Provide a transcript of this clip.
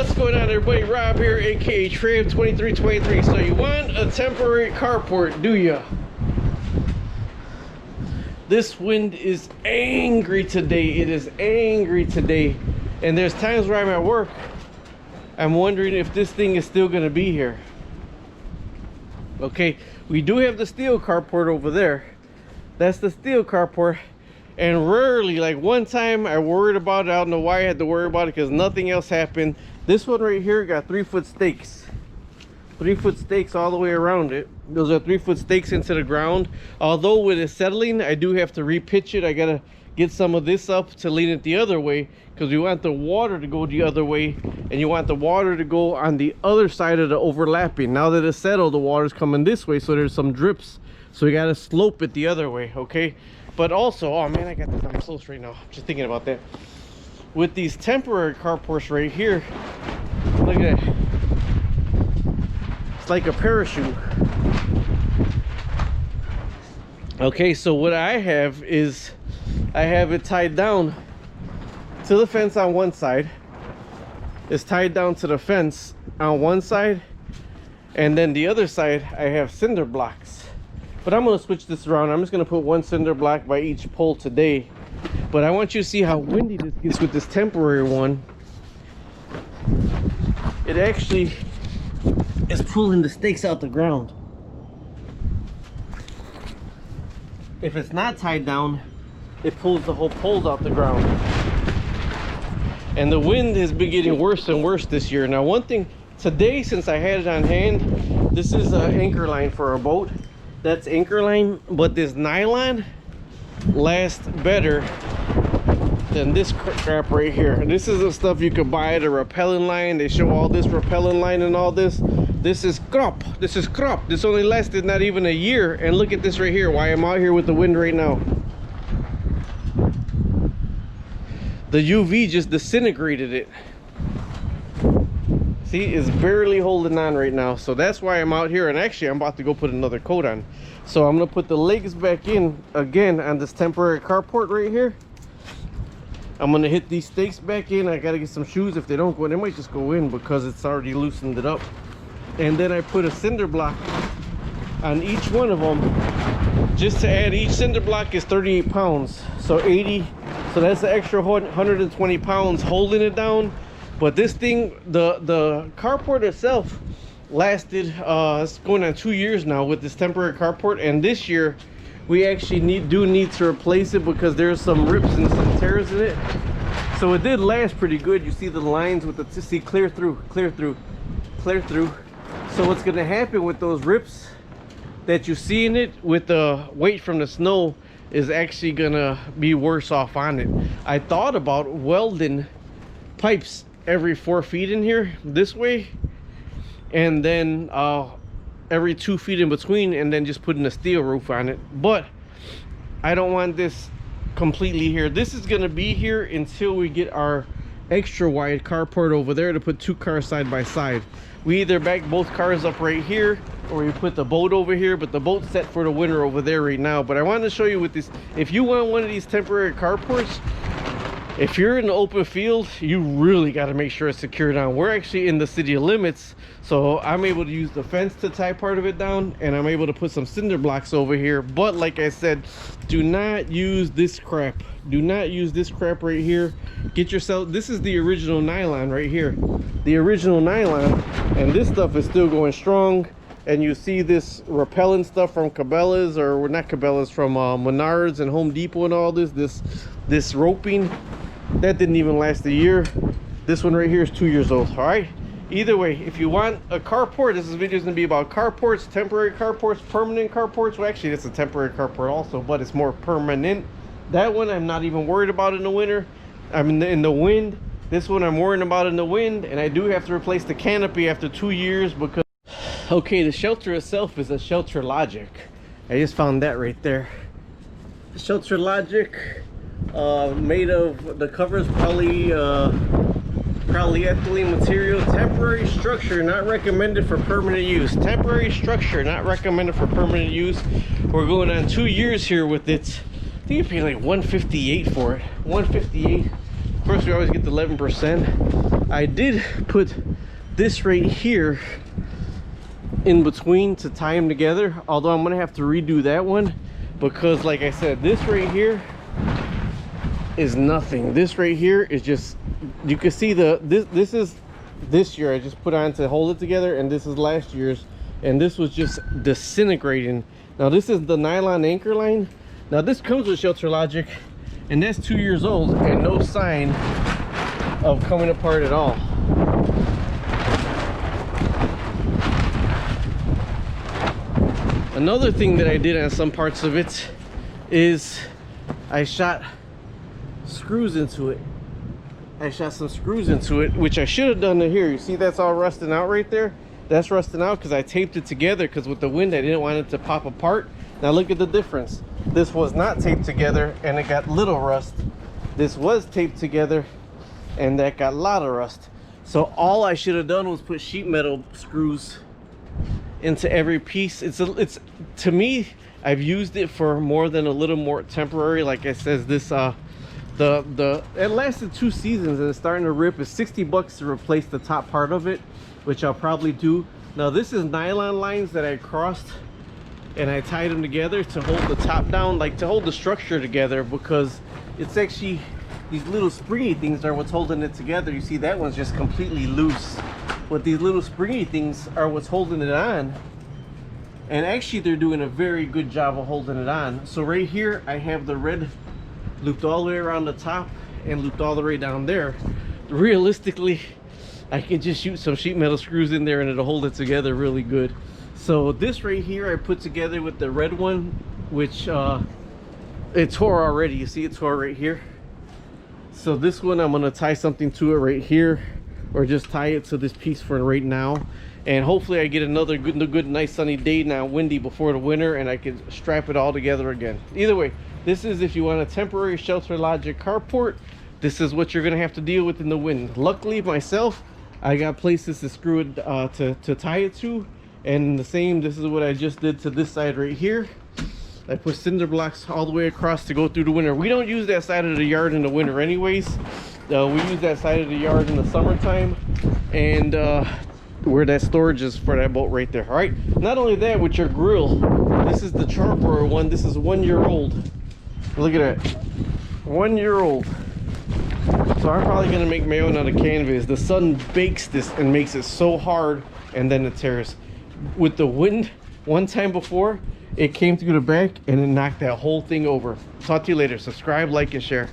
What's going on, everybody? Rob here, aka Tram2323. So you want a temporary carport, do ya? This wind is angry today. It is angry today. And there's times where I'm at work, I'm wondering if this thing is still gonna be here. Okay, we do have the steel carport over there. That's the steel carport. And rarely, like one time I worried about it. I don't know why I had to worry about it, because nothing else happened. This one right here got 3-foot stakes. 3-foot stakes all the way around it. Those are 3-foot stakes into the ground. Although with it settling, I do have to repitch it. I gotta get some of this up to lean it the other way, because we want the water to go the other way, and you want the water to go on the other side of the overlapping. Now that it's settled, the water's coming this way, so there's some drips. So we gotta slope it the other way, okay? But also, oh man, I got this on close right now. Just thinking about that. With these temporary carports right here, look at that. It's like a parachute. Okay, so what I have is, I have it tied down to the fence on one side. It's tied down to the fence on one side, and then the other side I have cinder blocks. But I'm going to switch this around. I'm just going to put one cinder block by each pole today. But I want you to see how windy this gets with this temporary one. It actually is pulling the stakes out the ground. If it's not tied down, it pulls the whole poles out the ground. And the wind has been getting worse and worse this year. Now one thing, today, since I had it on hand, this is an anchor line for a boat. That's anchor line, but this nylon lasts better than this crap right here. This is the stuff you could buy at a rappelling line. They show all this rappelling line and all this. This is crop. This is crop. This only lasted not even a year. And look at this right here, why I'm out here with the wind right now. The UV just disintegrated it. See, it's barely holding on right now. So that's why I'm out here. And actually, I'm about to go put another coat on. So I'm going to put the legs back in again on this temporary carport right here. I'm going to hit these stakes back in. I got to get some shoes. If they don't go in, they might just go in because it's already loosened it up. And then I put a cinder block on each one of them. Just to add, each cinder block is 38 pounds. So 80. So that's the extra 120 pounds holding it down. But this thing, the carport itself lasted, it's going on 2 years now with this temporary carport. And this year, we actually do need to replace it because there's some rips and some tears in it. So it did last pretty good. You see the lines with the, see, clear through, clear through, clear through. So what's gonna happen with those rips that you see in it with the weight from the snow is actually gonna be worse off on it. I thought about welding pipes every 4 feet in here this way, and then every 2 feet in between, and then just putting a steel roof on it. But I don't want this completely here. This is going to be here until we get our extra wide carport over there to put 2 cars side by side. We either back both cars up right here, or we put the boat over here, but the boat's set for the winter over there right now. But I wanted to show you with this, if you want one of these temporary carports, if you're in the open field, you really got to make sure it's secured down. We're actually in the city limits, so I'm able to use the fence to tie part of it down, and I'm able to put some cinder blocks over here. But like I said, do not use this crap. Do not use this crap right here. Get yourself, this is the original nylon right here. The original nylon, and this stuff is still going strong. And you see this repellent stuff from Cabela's, or not Cabela's, from Menards and Home Depot and all this roping. That didn't even last a year. This one right here is 2 years old. All right, either way, if you want a carport, this video is going to be about carports, temporary carports, permanent carports. Well, actually it's a temporary carport also, but it's more permanent. That one I'm not even worried about in the winter. I'm in the wind. This one I'm worrying about in the wind, and I do have to replace the canopy after 2 years because, okay, the shelter itself is a Shelter Logic. I just found that right there. Shelter Logic, made of, the covers polyethylene material. Temporary structure, not recommended for permanent use. Temporary structure, not recommended for permanent use. We're going on 2 years here with it. I think you're paying like $158 for it. $158. Of course, we always get the 11%. I did put this right here in between to tie them together, although I'm gonna have to redo that one because, like I said, this right here is nothing. This right here is just, you can see this is this year I just put on to hold it together, and this is last year's, and this was just disintegrating. Now this is the nylon anchor line. Now this comes with Shelter Logic, and that's 2 years old and no sign of coming apart at all. Another thing that I did on some parts of it is I shot screws into it. I shot some screws into it, which I should have done it here. You see that's all rusting out right there? That's rusting out because I taped it together, because with the wind I didn't want it to pop apart. Now look at the difference. This was not taped together and it got little rust. This was taped together and that got a lot of rust. So all I should have done was put sheet metal screws into every piece. It's to me, I've used it for more than a little more temporary. Like I said, this it lasted 2 seasons and it's starting to rip. It's $60 to replace the top part of it, which I'll probably do. Now this is nylon lines that I crossed and I tied them together to hold the top down, like to hold the structure together, because it's actually these little springy things are what's holding it together. You see that one's just completely loose, but these little springy things are what's holding it on, and actually they're doing a very good job of holding it on. So right here I have the red looped all the way around the top and looped all the way down there. Realistically, I can just shoot some sheet metal screws in there and it'll hold it together really good. So this right here I put together with the red one, which it tore already. You see it tore right here. So this one I'm gonna tie something to it right here, or just tie it to this piece for right now, and hopefully I get another good nice sunny day now, windy before the winter, and I can strap it all together again. Either way, this is if you want a temporary Shelter Logic carport, this is what you're gonna have to deal with in the wind. Luckily myself, I got places to screw it to tie it to, and the same, this is what I just did to this side right here. I put cinder blocks all the way across to go through the winter. We don't use that side of the yard in the winter anyways. We use that side of the yard in the summertime, and where that storage is for that boat right there. All right, not only that, with your grill, this is the charbroiler one. This is 1 year old. Look at that, 1 year old. So I'm probably gonna make my own out of canvas. The sun bakes this and makes it so hard, and then it tears. With the wind, one time before, it came through the back and it knocked that whole thing over. Talk to you later. Subscribe, like, and share.